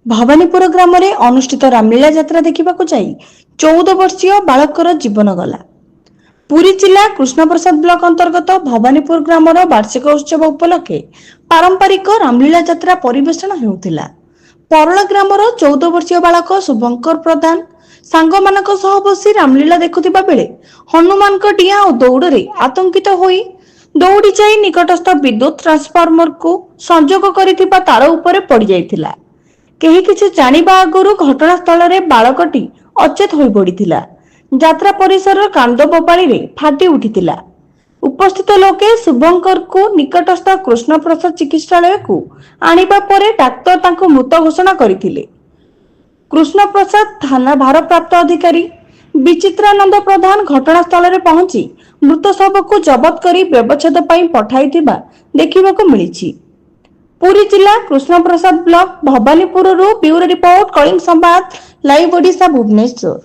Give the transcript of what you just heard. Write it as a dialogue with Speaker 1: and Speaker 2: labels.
Speaker 1: भवानीपुर ग्राम रे अनुष्ठित रामलीला यात्रा देखा जाई 14 वर्षीय बालकर जीवन गला। पुरी जिला कृष्णप्रसाद ब्लॉक अंतर्गत भवानीपुर ग्राम वार्षिक उत्सव उपलक्षे पारंपरिक रामलीला यात्रा परिवेषण हेउथिला। परला ग्राम 14 वर्षीय बालक शुभंकर प्रधान सांग मानक सह बसी रामलीला देखुथिबा बेले हनुमान को डिया और दौड़े आतंकित होई दौड़ी जाई निकटस्थ विद्युत ट्रांसफॉर्मर को संजोग करिथिबा तार उपरे पड़ जाइथिला। केही किछि जानिबा आगरु घटनास्थल रे बालकटी अचेत होई पड़िथिला। यात्रा परिसर कांद बोपाळी रे फाटी उठिथिला। उपस्थित लोके शुभंकर को निकटस्थ कृष्णप्रसाद चिकित्सालय को आनिबा परे डाक्टर तांको मृत घोषणा करिथिले। कृष्णप्रसाद थाना भारप्राप्त अधिकारी विचित्रानंद प्रधान घटनास्थल रे पहुंची मृत शव को जबत करी व्यवच्छेद पई पठाइथिबा देखिबाको मिलिछि। पुरी जिला Krishnaprasad block Bhawanipur bureau report Kalinga Sambad live Odisha Bhubaneswar.